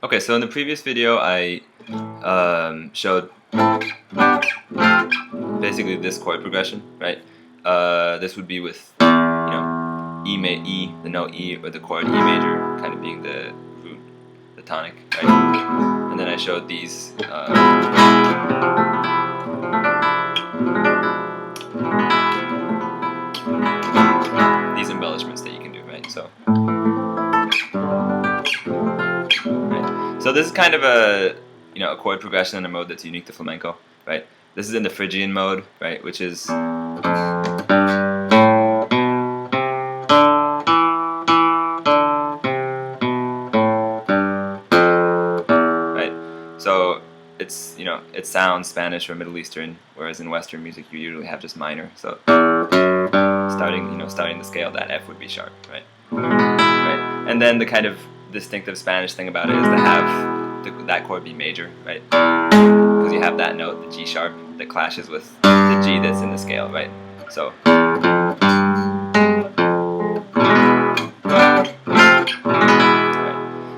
Okay, so in the previous video I showed basically this chord progression, right? This would be with, E, the note E, or the chord E major, kind of being the root, the tonic, right? And then I showed these embellishments that you can do, right? So, right. So this is kind of a a chord progression in a mode that's unique to flamenco, right? This is in the Phrygian mode, right, which is so it's it sounds Spanish or Middle Eastern, whereas in Western music you usually have just minor. So starting the scale, that F would be sharp, right? Right. And then the kind of distinctive Spanish thing about it is to have that chord be major, right? Because you have that note, the G sharp, that clashes with the G that's in the scale, right? So.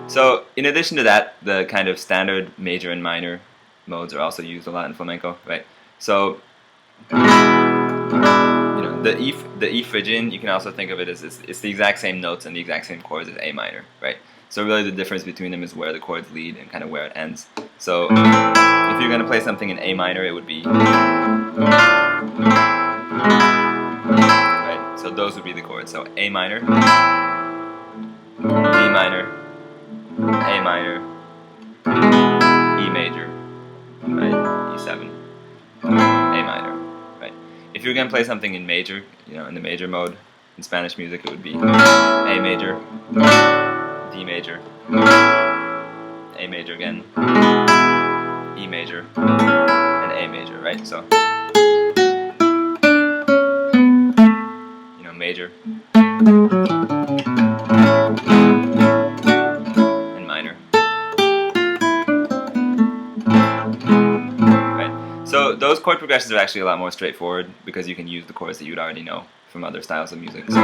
So, in addition to that, the kind of standard major and minor modes are also used a lot in flamenco, right? So, the E Phrygian, you can also think of it as it's the exact same notes and the exact same chords as A minor, right? So really the difference between them is where the chords lead and kind of where it ends. So, if you're going to play something in A minor, it would be, right? So those would be the chords. So A minor, B minor, A minor, E major, right? E7, A minor, right? If you're gonna play something in major, in the major mode in Spanish music, it would be A major, D major, A major again, E major, and A major, right? So, major and minor. So those chord progressions are actually a lot more straightforward because you can use the chords that you'd already know from other styles of music. So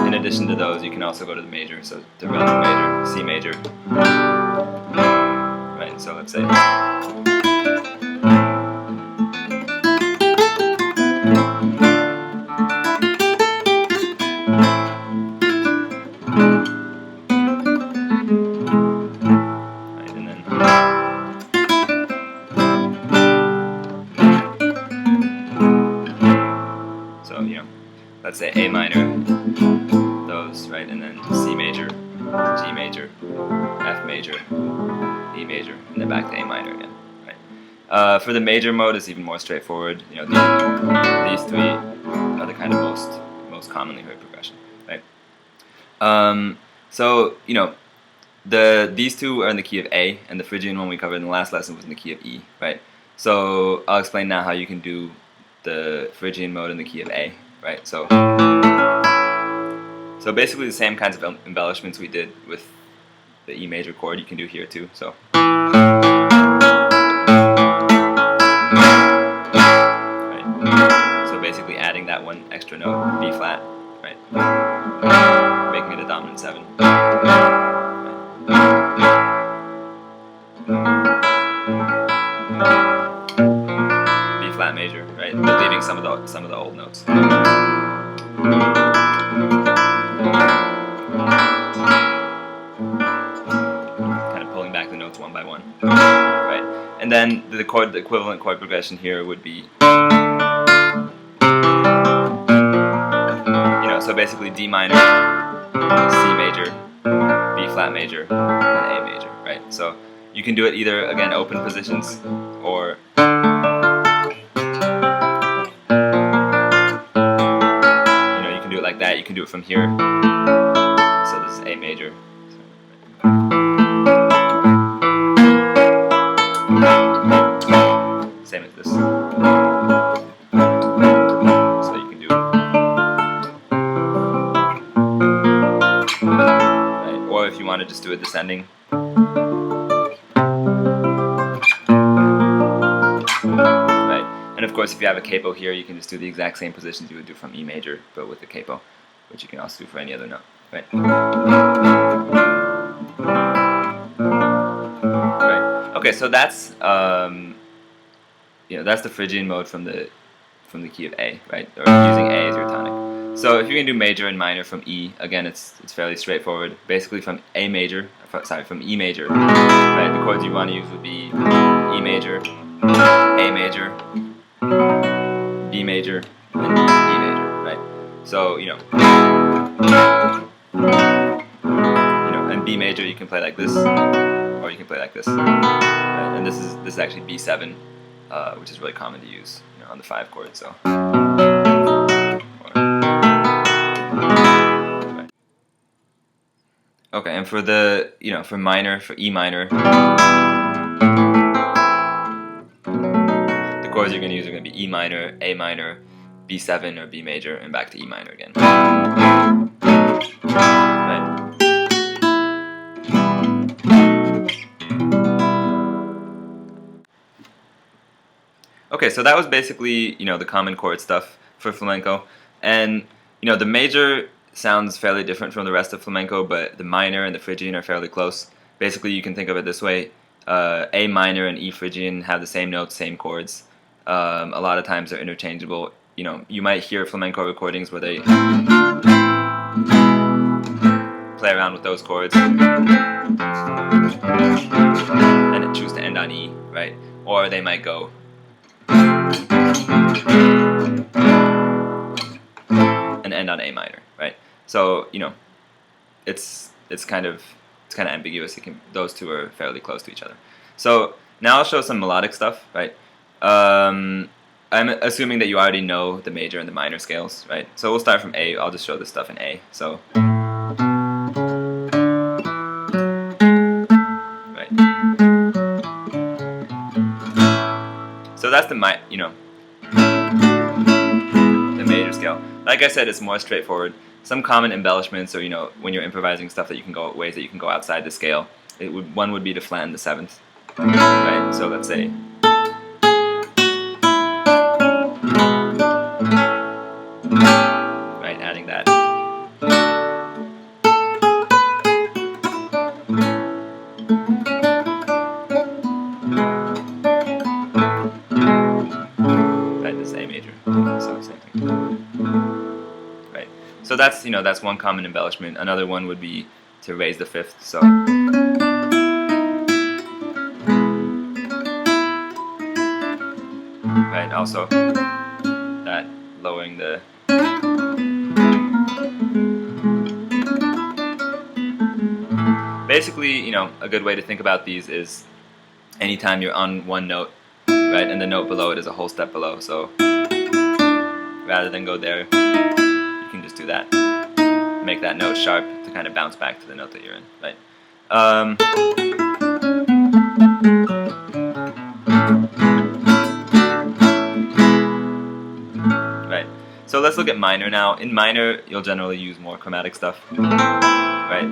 in addition to those, you can also go to the major, so the relative major, C major. Right, so let's say let's say A minor, those, right, and then C major, G major, F major, E major, and then back to A minor again, right. For the major mode, it's even more straightforward. These three are the kind of most commonly heard progression, right. So these two are in the key of A, and the Phrygian one we covered in the last lesson was in the key of E, right. So I'll explain now how you can do the Phrygian mode in the key of A. Right, so basically the same kinds of embellishments we did with the E major chord you can do here too. So right, so basically adding that one extra note, B flat, right, making it a dominant 7. B flat major, right, but leaving some of the old notes. Kind of pulling back the notes one by one, right? And then the equivalent chord progression here would be, so basically D minor, C major, B flat major, and A major, right? So you can do it either, again, open positions, or like that. You can do it from here. So this is A major. Same as this. So you can do it. Right. Or if you want to just do it descending. Right. And of course, if you have a capo here, you can just do the exact same positions you would do from E major, but with the capo, which you can also do for any other note, right? Okay, so that's that's the Phrygian mode from the key of A, right? Or using A as your tonic. So if you're gonna do major and minor from E, again, it's fairly straightforward. Basically, from from E major, right? The chords you want to use would be E major, A major, B major, and E major, right? So and B major you can play like this, or you can play like this, right? And this is actually B7, which is really common to use on the 5 chord. So. Okay, and for the for minor, for E minor, the chords you're going to use are going to be E minor, A minor, B7 or B major, and back to E minor again. Right. Okay, so that was basically the common chord stuff for flamenco, and the major sounds fairly different from the rest of flamenco, but the minor and the Phrygian are fairly close. Basically, you can think of it this way: A minor and E Phrygian have the same notes, same chords. A lot of times they're interchangeable. You might hear flamenco recordings where they play around with those chords and choose to end on E, right? Or they might go and end on A minor, right? So it's kind of ambiguous. Those two are fairly close to each other. So now I'll show some melodic stuff, right? I'm assuming that you already know the major and the minor scales, right? So we'll start from A. I'll just show this stuff in A. So. So that's the major scale. Like I said, it's more straightforward. Some common embellishments, or when you're improvising stuff that you can go ways that you can go outside the scale. One would be to flatten the 7th, right? So let's say. Right, adding that. So that's that's one common embellishment. Another one would be to raise the 5th. So right, also that lowering the basically a good way to think about these is anytime you're on one note, right, and the note below it is a whole step below. So rather than go there, you can just do that. Make that note sharp to kind of bounce back to the note that you're in, right? Right. So let's look at minor now. In minor, you'll generally use more chromatic stuff, right?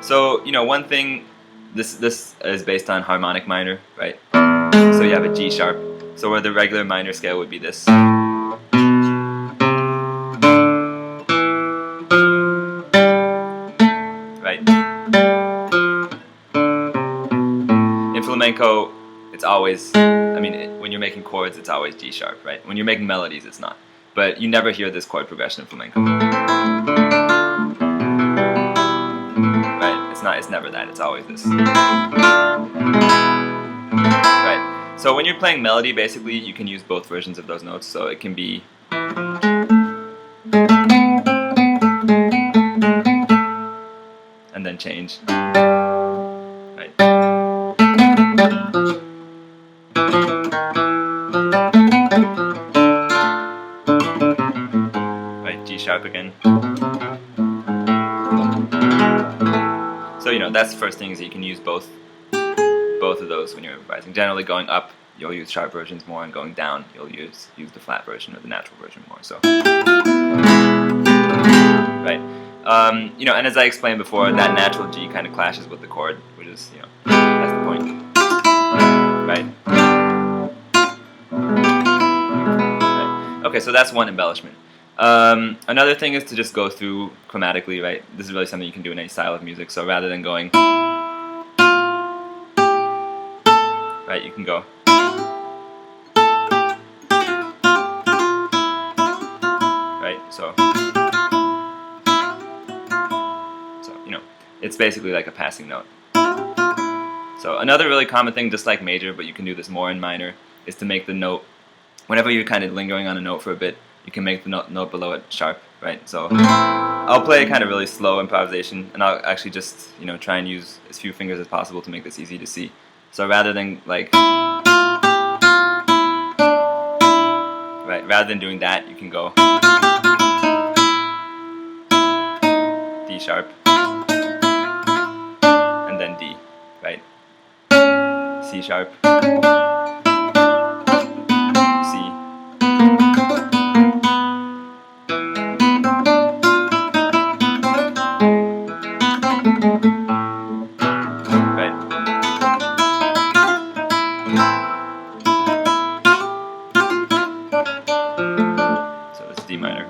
So one thing, this is based on harmonic minor, right? So you have a G sharp. So where the regular minor scale would be this. Right? In flamenco, it's always, when you're making chords, it's always G sharp, right? When you're making melodies, it's not. But you never hear this chord progression in flamenco. Right? It's never that, it's always this. Right? So when you're playing melody, basically, you can use both versions of those notes. So it can be and then change. Right. Right, G sharp again. So that's the first thing, is that you can use both of those when you're improvising. Generally, going up, you'll use sharp versions more, and going down, you'll use the flat version or the natural version more. So, right, and as I explained before, that natural G kind of clashes with the chord, which is that's the point, right? Right. Okay, so that's one embellishment. Another thing is to just go through chromatically, right? This is really something you can do in any style of music. So rather than going right? You can go. Right, so you know, it's basically like a passing note. So another really common thing, just like major, but you can do this more in minor, is to make the note, whenever you're kind of lingering on a note for a bit, you can make the note below it sharp, right? So I'll play a kind of really slow improvisation, and I'll actually just, you know, try and use as few fingers as possible to make this easy to see. So rather than like, right, rather than doing that, you can go D sharp, and then D, right? C sharp, C, right? So it's D minor.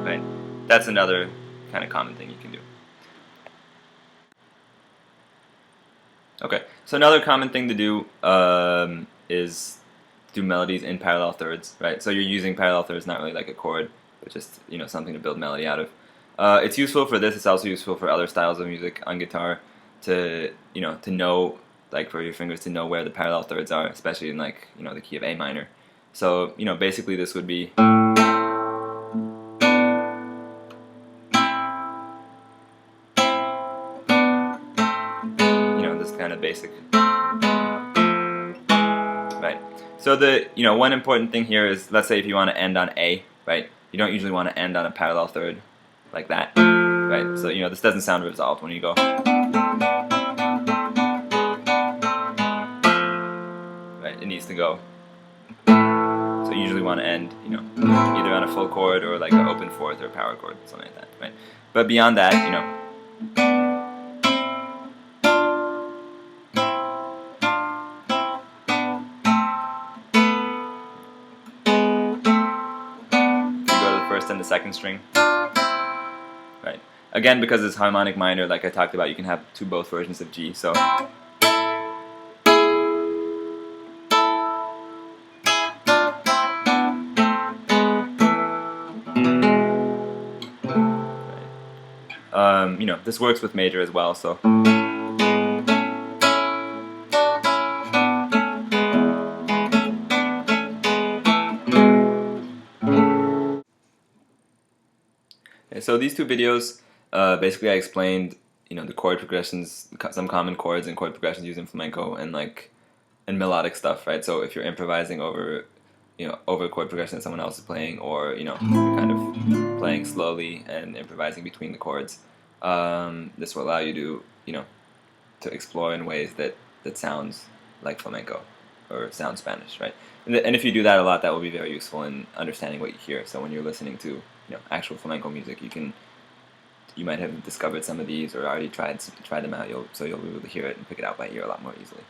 Right? That's another kind of common thing you can do. Okay, so another common thing to do is do melodies in parallel thirds, right? So you're using parallel thirds, not really like a chord, but just, you know, something to build melody out of. It's useful for this. It's also useful for other styles of music on guitar to, you know, to know, like for your fingers to know where the parallel thirds are, especially in like, you know, the key of A minor. So, you know, basically this would be, you know, this kind of basic. Right. So the, you know, one important thing here is, let's say if you want to end on A, right? You don't usually want to end on a parallel third like that, right? So, you know, this doesn't sound resolved when you go. Right, it needs to go. So you usually want to end, you know, either on a full chord or like an open fourth or a power chord, something like that, right? But beyond that, you know, first and the second string, right? Again, because it's harmonic minor, like I talked about, you can have both versions of G. So, right. You know, this works with major as well. So. So these two videos, basically I explained, you know, the chord progressions, some common chords and chord progressions used in flamenco, and like, and melodic stuff, right? So if you're improvising over, you know, over a chord progression that someone else is playing, or, you know, you're kind of playing slowly and improvising between the chords, this will allow you to, you know, to explore in ways that sounds like flamenco or sounds Spanish, right? And if you do that a lot, that will be very useful in understanding what you hear. So when you're listening to, you know, actual flamenco music, you might have discovered some of these or already tried them out. So you'll be able to hear it and pick it out by ear a lot more easily.